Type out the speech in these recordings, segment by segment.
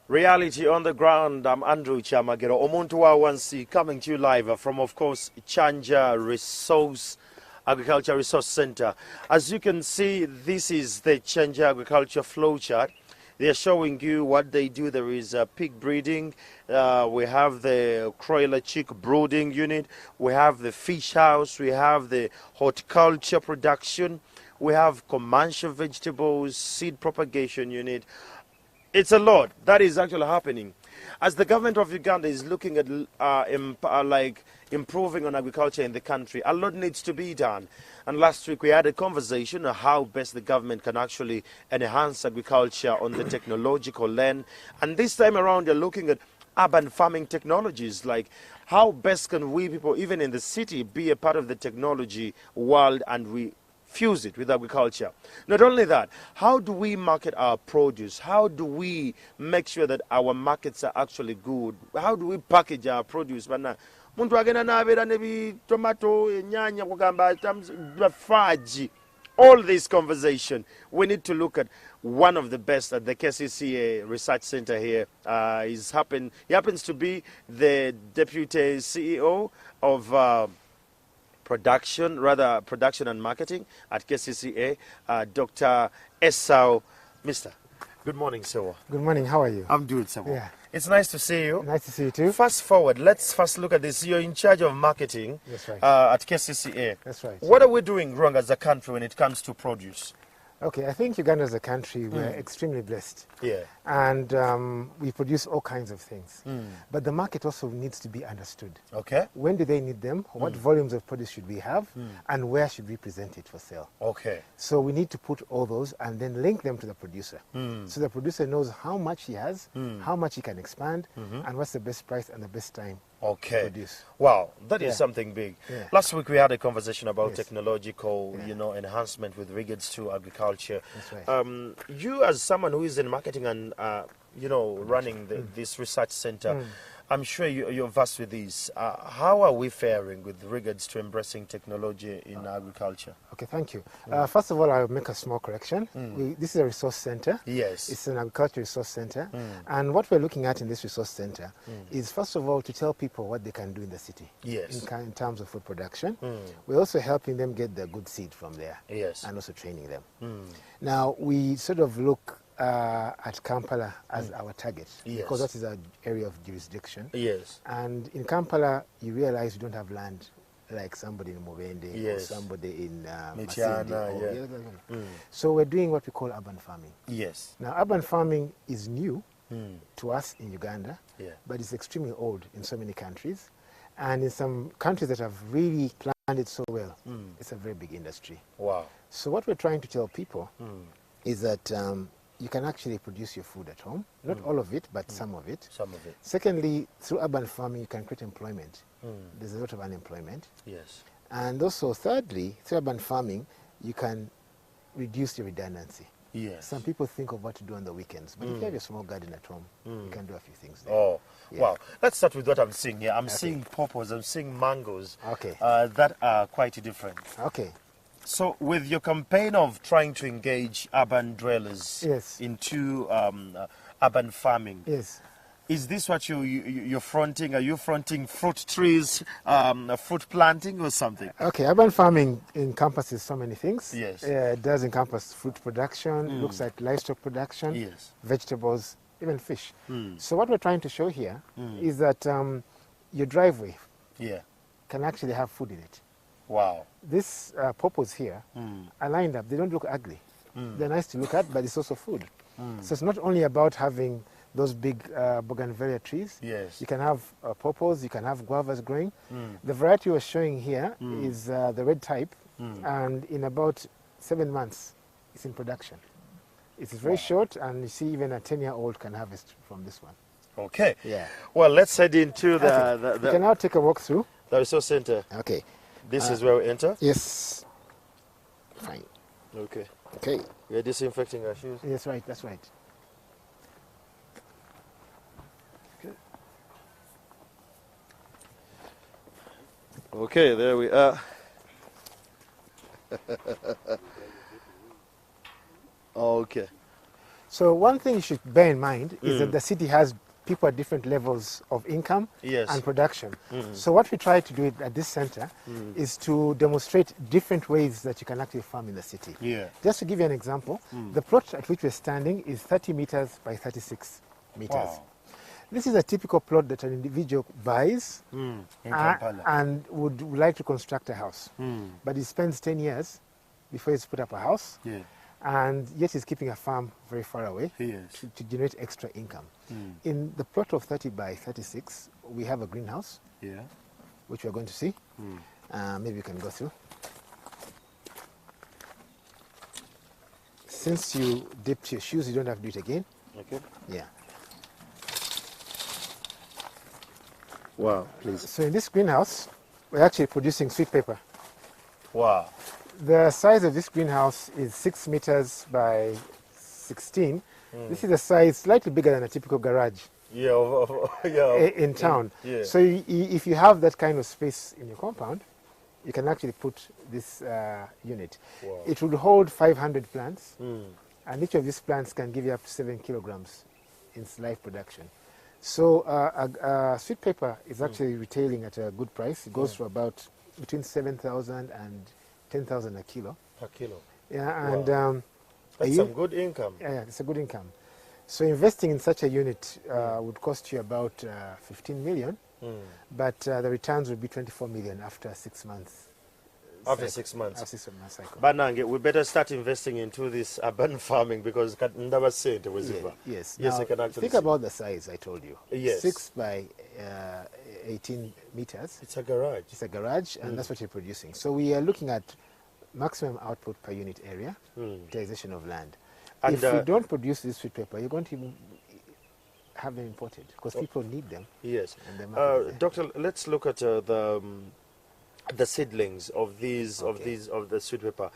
Reality on the ground. I'm Andrew Chamagero. Omuntu wa wansi coming to you live from, of course, Kyanja Agriculture Resource Center. As you can see, this is the Kyanja Agriculture flowchart. They are showing you what they do. There is pig breeding. We have the broiler chick brooding unit. We have the fish house. We have the horticulture production. We have commercial vegetables, seed propagation unit. It's a lot that is actually happening. As the government of Uganda is looking at improving on agriculture in the country, a lot needs to be done. And last week we had a conversation on how best the government can actually enhance agriculture on the technological lane. And this time around you're looking at urban farming technologies, like how best can we people, even in the city, be a part of the technology world and we fuse it with agriculture. Not only that, how do we market our produce? How do we make sure that our markets are actually good? How do we package our produce? Muntu agenda nabera nebi tomato, nyanya kugamba faji. All this conversation, we need to look at one of the best at the KCCA Research Center here. He happens to be the Deputy CEO of production and marketing at KCCA, Dr. Esau. Mr. Good morning, sir. Good morning, how are you? I'm good, sir. Yeah. It's nice to see you. Nice to see you too. Fast forward, let's first look at this. You're in charge of marketing. That's right. At KCCA. That's right. What are we doing wrong as a country when it comes to produce? Okay, I think Uganda as a country, we're extremely blessed. Yeah. And we produce all kinds of things. But the market also needs to be understood. Okay. When do they need them? What volumes of produce should we have? And where should we present it for sale? Okay. So we need to put all those and then link them to the producer. So the producer knows how much he has, how much he can expand, and what's the best price and the best time. Okay. Produce. Wow, that is something big. Yeah. Last week we had a conversation about technological, enhancement with regards to agriculture. That's right. You, as someone who is in marketing and running this research center, I'm sure you're versed with this. How are we faring with regards to embracing technology in agriculture? Okay, thank you. First of all, I'll make a small correction. This is a resource center. Yes. It's an agriculture resource center. And what we're looking at in this resource center is, first of all, to tell people what they can do in the city. Yes. In terms of food production. We're also helping them get the good seed from there. Yes. And also training them. Now, we sort of look at Kampala as our target, because that is our area of jurisdiction. Yes. And in Kampala, you realize you don't have land like somebody in Mubende or somebody in Masindi. So we're doing what we call urban farming. Yes. Now, urban farming is new to us in Uganda, but it's extremely old in so many countries. And in some countries that have really planned it so well, it's a very big industry. Wow. So what we're trying to tell people is that you can actually produce your food at home. Not all of it, but some of it. Some of it. Secondly, through urban farming, you can create employment. There's a lot of unemployment. Yes. And also, thirdly, through urban farming, you can reduce your redundancy. Yes. Some people think of what to do on the weekends, but if you have a small garden at home, you can do a few things there. Oh, wow. Let's start with what I'm seeing here. I'm seeing pawpaws, I'm seeing mangoes. Okay. That are quite different. Okay. So with your campaign of trying to engage urban dwellers into urban farming, is this what you're fronting? Are you fronting fruit trees, fruit planting or something? Okay, urban farming encompasses so many things. Yes. It does encompass fruit production, looks at livestock production, vegetables, even fish. So what we're trying to show here is that your driveway can actually have food in it. Wow. These pawpaws here are lined up. They don't look ugly. They're nice to look at, but it's also food. So it's not only about having those big bougainvillea trees. Yes. You can have pawpaws, you can have guavas growing. The variety we're showing here is the red type, and in about 7 months, it's in production. It's very short, and you see even a 10-year-old can harvest from this one. Okay. Yeah. Well, let's head into the You can now take a walk through. The resource center. Okay. This is where we enter? Yes. Fine. Okay. Okay. We're disinfecting our shoes? That's right, that's right. Okay. Okay, there we are. Okay. So one thing you should bear in mind is that the city has people at different levels of income and production. So what we try to do at this center is to demonstrate different ways that you can actually farm in the city. Just to give you an example, the plot at which we're standing is 30 meters by 36 meters. Wow. This is a typical plot that an individual buys and would like to construct a house. But he spends 10 years before he's put up a house. And yet he's keeping a farm very far away to generate extra income. In the plot of 30 by 36, we have a greenhouse, which we're going to see. Maybe you can go through. Since you dipped your shoes, you don't have to do it again. Okay. Yeah. Wow, please. So in this greenhouse, we're actually producing sweet pepper. Wow. The size of this greenhouse is 6 meters by 16. This is a size slightly bigger than a typical garage in town. So if you have that kind of space in your compound, you can actually put this unit. It would hold 500 plants, and each of these plants can give you up to 7 kilograms in live production. So sweet pepper is actually retailing at a good price. It goes for about between 7,000 and 10,000 a kilo. Per kilo. Yeah, and that's some good income. Yeah, it's a good income. So investing in such a unit would cost you about 15 million, but the returns would be 24 million after 6 months. After 6 months. After 6 months cycle. But Nange, we better start investing into this urban farming because never said it was Yes. Yes, now, I can actually think about the size I told you. 6 by 18 meters. It's a garage. It's a garage, and that's what you're producing. So we are looking at maximum output per unit area, utilization of land. And if you don't produce this sweet pepper, you're going to have them imported because people need them. Yes. Doctor, let's look at the seedlings of these of the sweet pepper.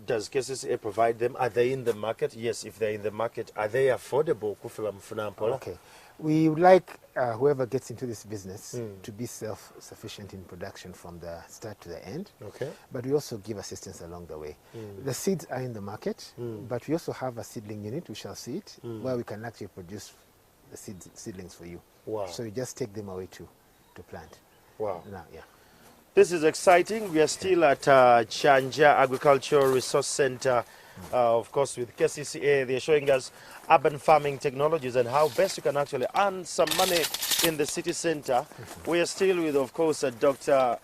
Does KCCA provide them? Are they in the market? Yes, if they're in the market, are they affordable? Okay. We would like whoever gets into this business to be self-sufficient in production from the start to the end. Okay. But we also give assistance along the way. The seeds are in the market, but we also have a seedling unit, we shall see it, where we can actually produce the seedlings for you. Wow. So you just take them away to plant. Wow. Now, yeah. This is exciting. We are still at Kyanja Agricultural Resource Center, of course, with KCCA. They're showing us urban farming technologies and how best you can actually earn some money in the city center. We are still with, of course, Dr.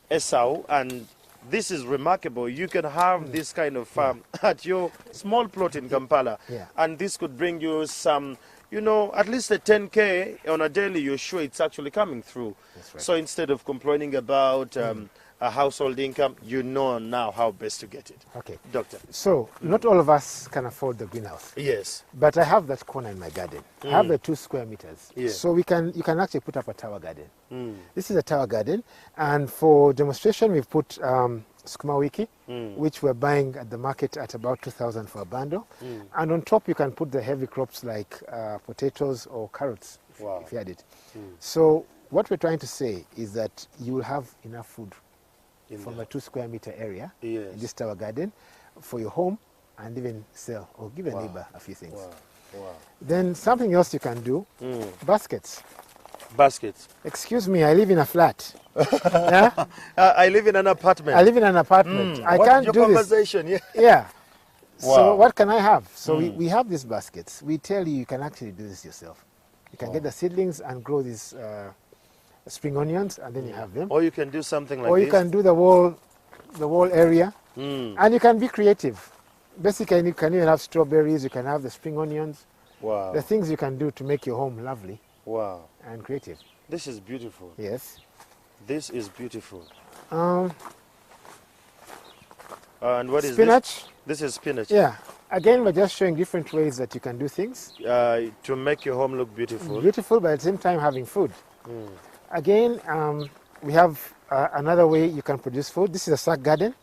Esau, and this is remarkable. You can have this kind of farm at your small plot in Kampala, and this could bring you some, you know, at least a 10K on a daily. You're sure it's actually coming through. That's right. So instead of complaining about a household income, you know now how best to get it. Okay. Doctor. So not all of us can afford the greenhouse. Yes. But I have that corner in my garden. I have the 2 square meters. So you can actually put up a tower garden. This is a tower garden, and for demonstration we've put sukuma wiki, which we're buying at the market at about 2,000 for a bundle. And on top you can put the heavy crops like potatoes or carrots if you had it. So what we're trying to say is that you will have enough food from a 2 square meter area in this tower garden for your home, and even sell or give a neighbor a few things. Then something else you can do, baskets. Baskets. Excuse me, I live in a flat. I live in an apartment. I live in an apartment. I can't do conversation? this. Yeah. So what can I have? So we have these baskets. We tell you can actually do this yourself. You can get the seedlings and grow these spring onions, and then you have them. Or you can do something like this. Or you can do the wall area, and you can be creative. Basically, you can even have strawberries. You can have the spring onions. Wow. The things you can do to make your home lovely. Wow. And creative. This is beautiful. Yes. This is beautiful. And what is spinach? This is spinach. Yeah. Again, we're just showing different ways that you can do things. To make your home look beautiful. Beautiful, but at the same time having food. Again, we have another way you can produce food. This is a sack garden.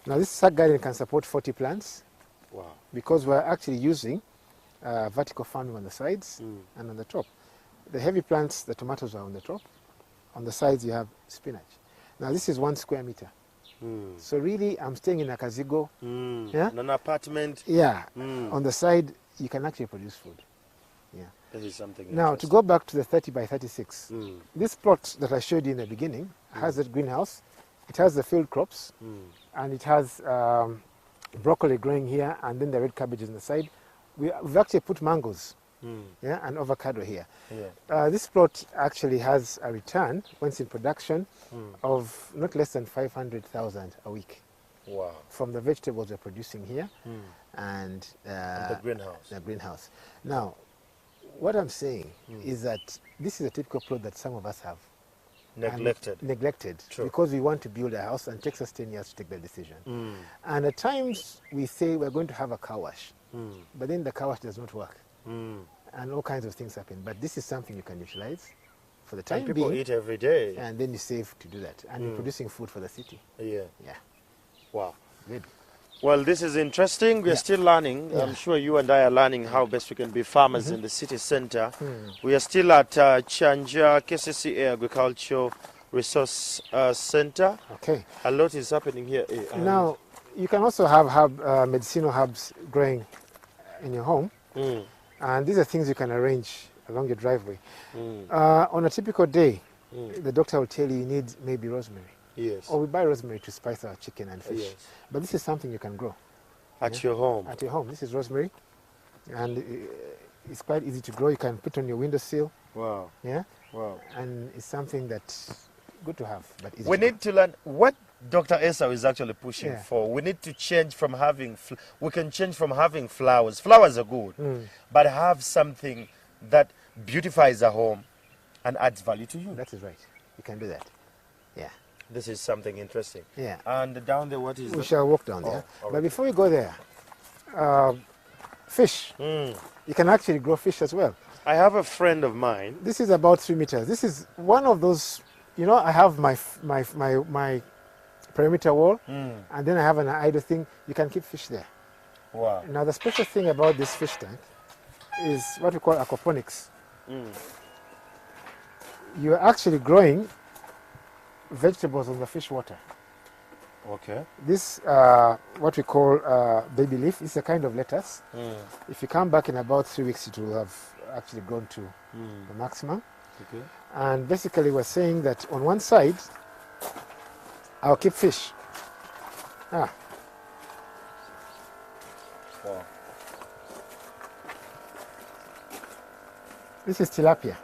Now this sack garden can support 40 plants. Wow. Because we're actually using vertical farming on the sides and on the top. The heavy plants, the tomatoes are on the top. On the sides you have spinach. Now this is 1 square meter. So really, I'm staying in a Kazigo. Yeah? In an apartment. Yeah. On the side, you can actually produce food. Yeah. This is something Now, to interesting. go back to the 30 by 36, this plot that I showed you in the beginning has a greenhouse. It has the field crops, and it has broccoli growing here, and then the red cabbages on the side. We've actually put mangoes, yeah, and avocado here. Yeah. This plot actually has a return, once in production, of not less than 500,000 a week. Wow. From the vegetables we're producing here and the greenhouse. The greenhouse. Now, what I'm saying is that this is a typical plot that some of us have. Neglected. True. Because we want to build a house and it takes us 10 years to take that decision. And at times we say we're going to have a car wash, but then the car wash does not work. And all kinds of things happen. But this is something you can utilize for the time people being. Eat every day. And then you save to do that. And you're producing food for the city. Yeah. Yeah. Wow. Good. Well, this is interesting. We're still learning. Yeah. I'm sure you and I are learning how best we can be farmers in the city center. We are still at Kyanja KCCA Agricultural Resource Center. Okay. A lot is happening here. Now, you can also have medicinal herbs growing in your home. And these are things you can arrange along your driveway. On a typical day, the doctor will tell you need maybe rosemary. Yes. Or we buy rosemary to spice our chicken and fish. Yes. But this is something you can grow. At your home. At your home. This is rosemary. And it's quite easy to grow. You can put on your windowsill. Wow. Yeah. Wow. And it's something that's good to have. But easy We to need to learn what Dr. Esau is actually pushing Yeah. for. We need to change from having, we can change from having flowers. Flowers are good, but have something that beautifies a home and adds value to you. That is right. You can do that. Yeah. This is something interesting. Yeah. And down there, what is We that? shall walk down there. all But right. before we go there, fish. You can actually grow fish as well. I have a friend of mine. This is about 3 meters. This is one of those, you know, I have my perimeter wall, and then I have an idle thing. You can keep fish there. Wow. Now, the special thing about this fish tank is what we call aquaponics. You're actually growing vegetables on the fish water. Okay. This, what we call baby leaf, is a kind of lettuce. If you come back in about 3 weeks, it will have actually grown to the maximum. Okay. And basically, we're saying that on one side, I'll keep fish. Wow. This is tilapia.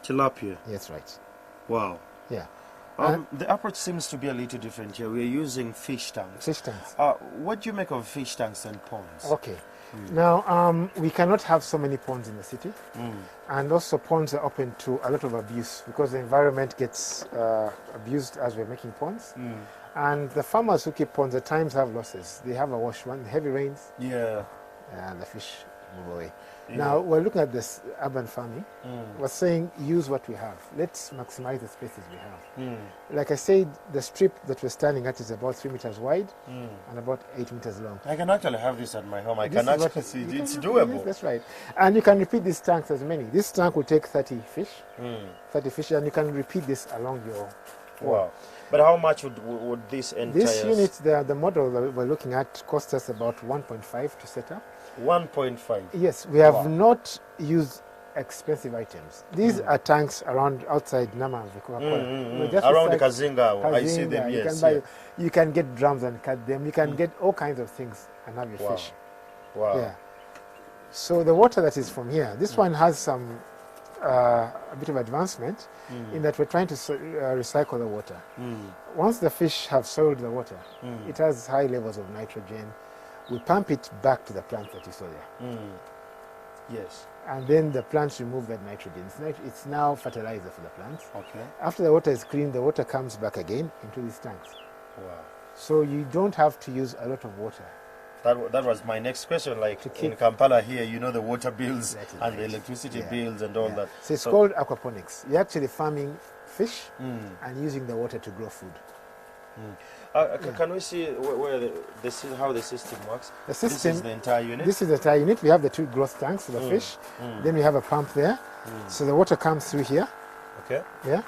Tilapia. Yes, right. Wow. Yeah. The approach seems to be a little different here. We're using fish tanks. Fish tanks. What do you make of fish tanks and ponds? Okay. Now, we cannot have so many ponds in the city. And also ponds are open to a lot of abuse because the environment gets abused as we're making ponds. And the farmers who keep ponds at times have losses. They have a wash one, heavy rains, Yeah. and the fish move away. Now, we're looking at this urban farming. We're saying use what we have. Let's maximize the spaces we have. Like I said, the strip that we're standing at is about 3 meters wide and about 8 meters long. I can actually have this at my home. I This can is what actually see it. you It's can- doable. Yes, that's right. And you can repeat these tanks as many. This tank will take 30 fish, and you can repeat this along your wall. Wow. But how much would this entire... This unit, the model that we're looking at, cost us about 1.5 to set up. 1.5. Yes, we have Wow. not used expensive items. These are tanks around outside Nama. Around the Kazinga, I see them, You yes. can, you can get drums and cut them. You can get all kinds of things and have your fish. Wow. Yeah. So the water that is from here, this one has some a bit of advancement in that we're trying to recycle the water. Once the fish have soiled the water, it has high levels of nitrogen. We pump it back to the plant that you saw there. Yes. And then the plants remove that nitrogen. It's now fertilizer for the plants. Okay. After the water is cleaned, the water comes back again into these tanks. Wow. So you don't have to use a lot of water. That was my next question. Like To keep- in Kampala here, you know, the water bills That is and right. the electricity Yeah. bills and all Yeah. that. So it's called aquaponics. You're actually farming fish and using the water to grow food. Can we see how the system works? The This system, is the entire unit? this is the entire unit. We have the 2 growth tanks for the fish. Then we have a pump there. So the water comes through here. Okay. Yeah.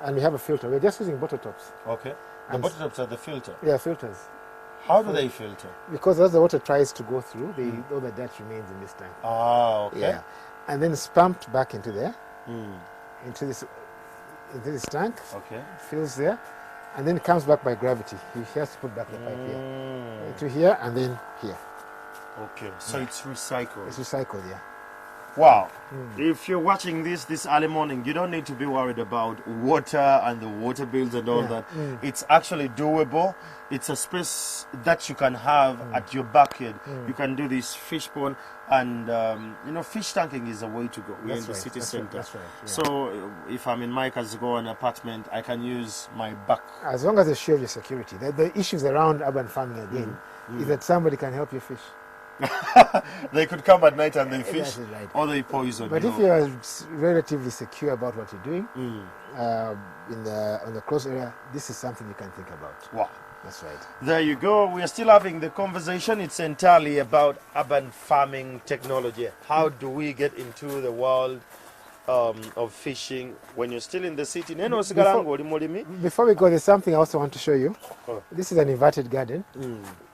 and we have a filter. We're just using bottle tops. Okay. The And bottle tops are the filter. Yeah, filters. How do they filter? Because as the water tries to go through, all the dirt remains in this tank. Ah, okay. Yeah. And then it's pumped back into there, Mm. into this tank, Okay. fills there, and then it comes back by gravity. He has to put back the pipe here. Mm. Into here and then here. Okay. So it's recycled. It's recycled, yeah. Wow. If you're watching this early morning, you don't need to be worried about water and the water bills and all that. It's actually doable. It's a space that you can have at your backyard. You can do this fish pond, and fish tanking is a way to go. We're in the city center. That's right. Yeah. So if I'm in my Kazigo apartment, I can use my back. As long as you assure your security. The issues around urban farming again is that somebody can help you fish. They could come at night and they fish, That is right. or they poison. But if you are relatively secure about what you're doing on the close area, this is something you can think about. Wow. That's right. There you go. We are still having the conversation. It's entirely about urban farming technology. How do we get into the world of fishing when you're still in the city? Before we go, there's something I also want to show you. Oh. This is an inverted garden.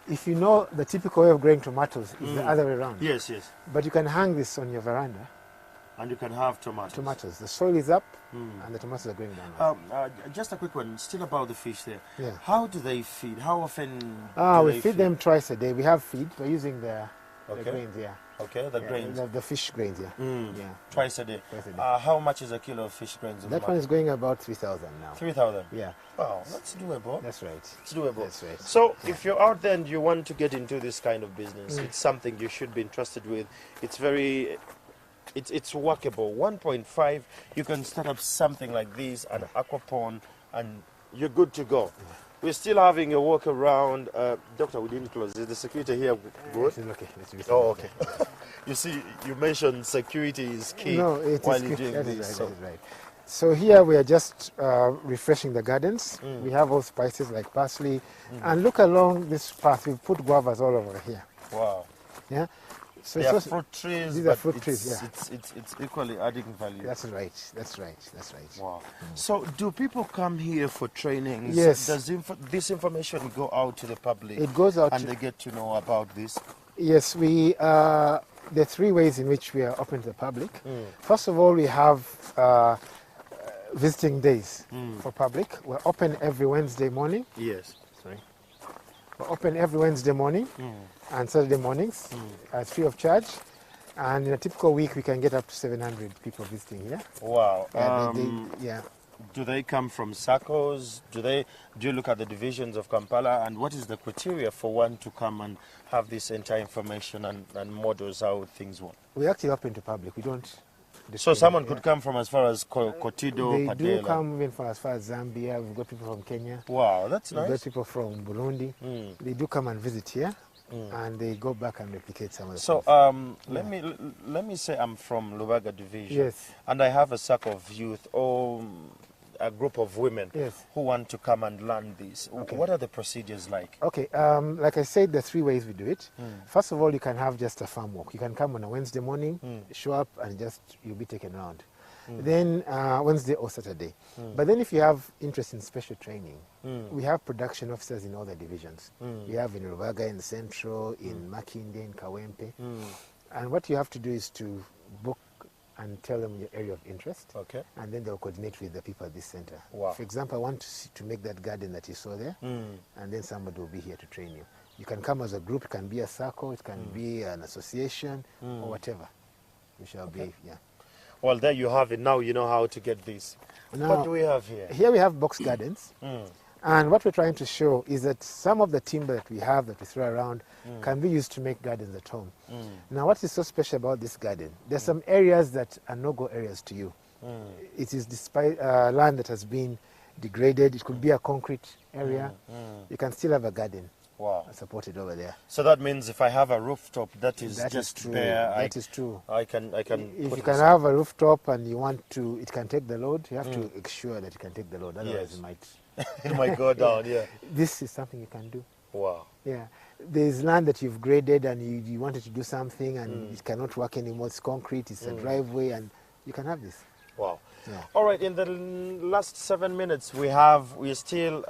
If you know, the typical way of growing tomatoes is the other way around. Yes, yes. But you can hang this on your veranda. And you can have tomatoes. The soil is up and the tomatoes are going down. Just a quick one, still about the fish there. Yeah. How do they feed? How often We feed them twice a day. We have feed. We're using the grains, yeah. Okay, the grains. The fish grains, yeah. Yeah. Twice a day. Twice a day. How much is a kilo of fish grains? That one is going about 3,000 now. 3,000? Yeah. Wow, that's doable. That's right. It's doable. That's right. So if you're out there and you want to get into this kind of business, it's something you should be interested with. It's very... It's workable. 1.5, you can start up something like this, an aquapon, and you're good to go. We're still having a walk around. Doctor, we didn't close. Is the security here good? Okay. Oh, okay. You see, you mentioned security is key while you're doing this. That is right. So here we are just refreshing the gardens. We have all spices like parsley. And look along this path. We've put guavas all over here. Wow. Yeah. So they are fruit trees. These are fruit trees, yeah. It's equally adding value. That's right. Wow. So do people come here for trainings? Yes. Does this information go out to the public? It goes out and they get to know about this? Yes, there are 3 ways in which we are open to the public. First of all, we have visiting days for public. We're open every Wednesday morning. Yes. We're open every Wednesday morning and Saturday mornings at free of charge. And in a typical week, we can get up to 700 people visiting here. Wow. Do they come from circles? Do you look at the divisions of Kampala? And what is the criteria for one to come and have this entire information and models how things work? We're actually open to public. We don't. So someone could come from as far as Kotido, They Padela. do come even from as far as Zambia. We've got people from Kenya. Wow, that's nice. We've got people from Burundi. They do come and visit here. And they go back and replicate some of the So things. let me say I'm from Lubaga Division. Yes. And I have a circle of youth or a group of women who want to come and learn this. Okay. What are the procedures like? Okay, like I said, there are 3 ways we do it. First of all, you can have just a farm walk. You can come on a Wednesday morning, show up, and you'll be taken around. Then Wednesday or Saturday. But then if you have interest in special training, we have production officers in all the divisions. We have in Rubaga, in Central, in Makinde, in Kawempe. And what you have to do is to book and tell them your area of interest. Okay. And then they'll coordinate with the people at this center. Wow. For example, I want to make that garden that you saw there, and then somebody will be here to train you. You can come as a group, it can be a circle, it can be an association, or whatever. We shall be, yeah. Well, there you have it. Now you know how to get this. Now, What do we have here? Here we have box gardens. And what we're trying to show is that some of the timber that we have that we throw around can be used to make gardens at home. Now, what is so special about this garden? There's some areas that are no-go areas to you. It is despite land that has been degraded. It could be a concrete area. You can still have a garden. Wow. Supported over there. So that means if I have a rooftop that is just true. bare, That is true. I can. If put you can have a rooftop and you want to, it can take the load. You have to ensure that it can take the load. Otherwise, it might. It might go down. Yeah. This is something you can do. Wow. Yeah. There's land that you've graded and you wanted to do something and it cannot work anymore. It's concrete. It's a driveway, and you can have this. Wow. Yeah. All right, in the last 7 minutes, you're still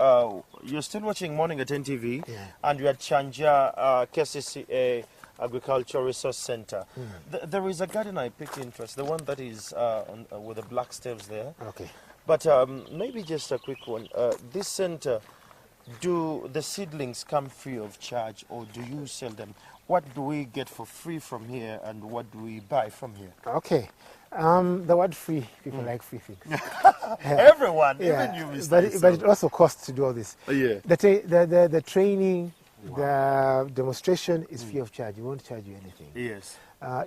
watching Morning at NTV, Yeah. and you're at Kyanja, KCCA Agricultural Resource Center. There is a garden I picked interest, the one that is with the black stems there. Okay. But maybe just a quick one. This center, do the seedlings come free of charge, or do you sell them? What do we get for free from here, and what do we buy from here? Okay. The word free, people like free things. Everyone, Yeah. even you, Mr. But Isam. it also costs to do all this. Yeah. The training, the demonstration is free of charge. We won't charge you anything. Yes.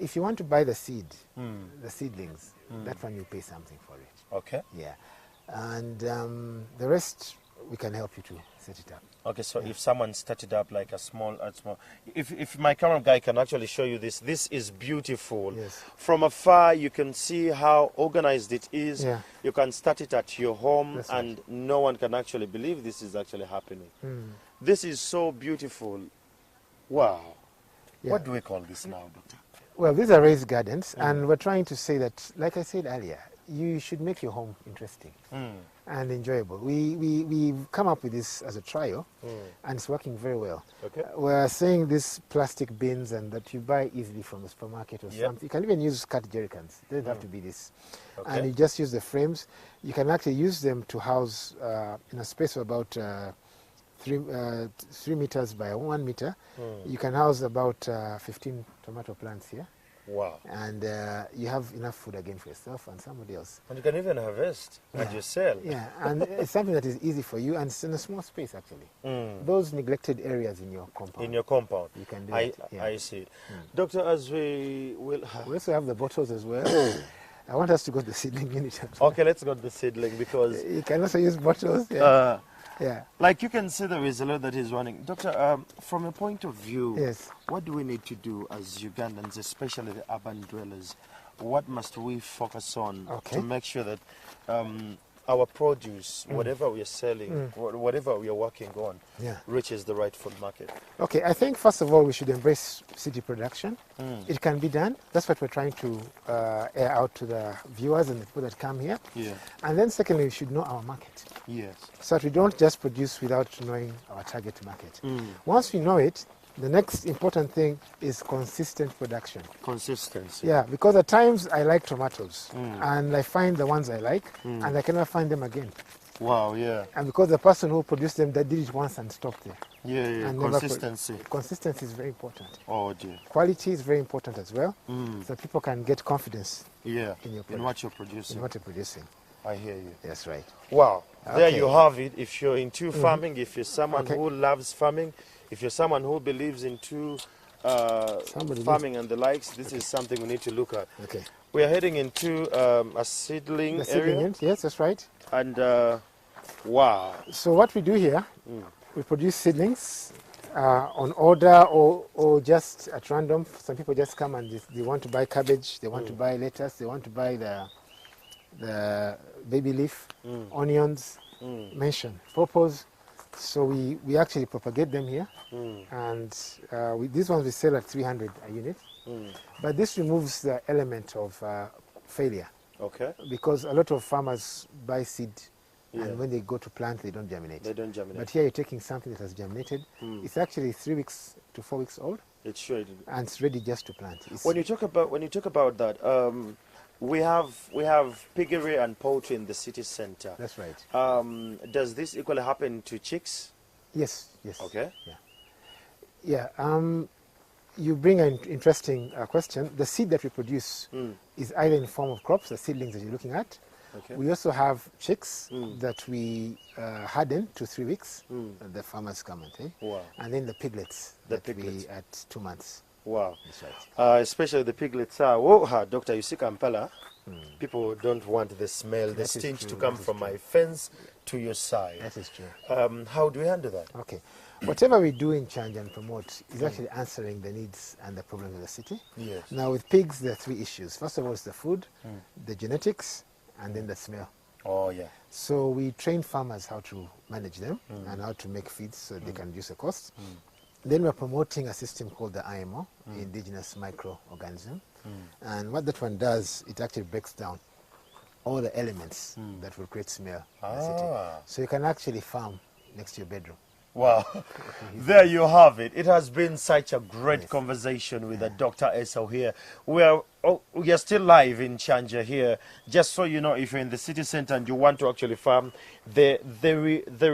If you want to buy the seed, the seedlings, that one you pay something for it. Okay. Yeah. And the rest, we can help you to set it up. Okay, so if someone started up like a small, if my camera guy can actually show you this is beautiful. Yes. From afar, you can see how organized it is. Yeah. You can start it at your home, That's and no one can actually believe this is actually happening. This is so beautiful. Wow. Yeah. What do we call this now, Doctor? Well, these are raised gardens, and we're trying to say that, like I said earlier, you should make your home interesting and enjoyable. We've come up with this as a trial, and it's working very well. Okay. We're saying these plastic bins and that you buy easily from the supermarket or something. You can even use cut jerry cans. It doesn't have to be this. Okay. And you just use the frames. You can actually use them to house in a space of about 3 meters by 1 meter. You can house about 15 tomato plants here. Wow. And you have enough food again for yourself and somebody else. And you can even harvest and you sell. Yeah, and it's something that is easy for you, and it's in a small space actually. Those neglected areas in your compound. In your compound. You can do I it. Yeah. I see. Doctor, as we will... We also have the bottles as well. I want us to go to the seedling unit as well. Okay, let's go to the seedling, because... You can also use bottles. Yeah. Yeah. Like you can see, there is a lot that is running. Doctor, from a point of view, Yes. what do we need to do as Ugandans, especially the urban dwellers? What must we focus on to make sure that our produce, whatever we are selling, whatever we are working on, reaches the rightful market? Okay, I think first of all we should embrace city production. It can be done. That's what we're trying to air out to the viewers and the people that come here. Yeah. And then secondly, we should know our market. Yes. So that we don't just produce without knowing our target market. Once we know it, the next important thing is consistent production. Consistency. Yeah, because at times I like tomatoes and I find the ones I like and I cannot find them again. Wow, yeah. And because the person who produced them, they did it once and stopped there. Yeah, yeah. And never Consistency. Consistency is very important. Oh, dear. Quality is very important as well, so people can get confidence Yeah. in your In what you're producing. in what you're producing. I hear you. That's right. Wow. There Okay. you have it. If you're into farming, if you're someone who loves farming, if you're someone who believes into farming and the likes, this is something we need to look at. Okay. We are heading into a seedling The seedling area. unit, yes, that's right. And wow. So what we do here, we produce seedlings on order or just at random. Some people just come and they want to buy cabbage, they want to buy lettuce, they want to buy the baby leaf, onions, mention, purpose. So we actually propagate them here, and these ones we sell at 300 a unit. But this removes the element of failure. Okay. Because a lot of farmers buy seed, and when they go to plant, they don't germinate. They don't germinate. But here you're taking something that has germinated. It's actually 3 weeks to 4 weeks old, It's sure. and it's ready just to plant. When you talk about that, we have piggery and poultry in the city center. That's right. Does this equally happen to chicks? Yes, yes. Okay. Yeah. You bring an interesting question. The seed that we produce is either in the form of crops, the seedlings that you're looking at. Okay. We also have chicks that we harden to 3 weeks. The farmers come and take. Wow. And then the piglets The that piglets. we at 2 months. Wow. That's right. Especially the piglets. Whoa, Doctor, you see Kampala, people don't want the smell, the That is stench true, to come that is from true. my fence to your side. That is true. How do we handle that? Okay. Whatever we do in Kyanja and promote is actually answering the needs and the problems of the city. Yes. Now with pigs, there are 3 issues. First of all, it's the food, the genetics, and then the smell. Oh, yeah. So we train farmers how to manage them and how to make feeds so they can reduce the cost. Then we're promoting a system called the IMO, indigenous microorganism. And what that one does, it actually breaks down all the elements that will create smell in the city. Ah. So you can actually farm next to your bedroom. Wow. There you have it. It has been such a great Yes. conversation with Dr. Esau here. We are still live in Kyanja here. Just so you know, if you're in the city center and you want to actually farm, there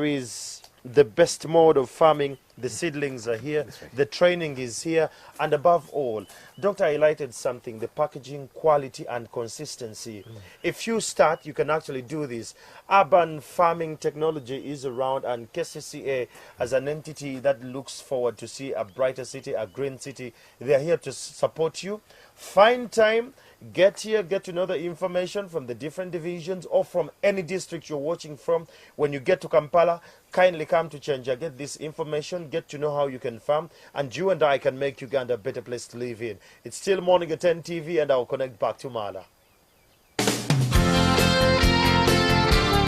is the best mode of farming. The seedlings are here. right. The training is here. And above all, Doctor highlighted something, the packaging quality and consistency. If you start, you can actually do this. Urban farming technology is around, and KCCA as an entity that looks forward to see a brighter city, a green city, they are here to support you. Find time, get here, get to know the information from the different divisions or from any district you're watching from. When you get to Kampala, kindly come to Kyanja, get this information, get to know how you can farm, and you and I can make Uganda a better place to live in. It's still Morning at 10 TV, and I'll connect back to Mala.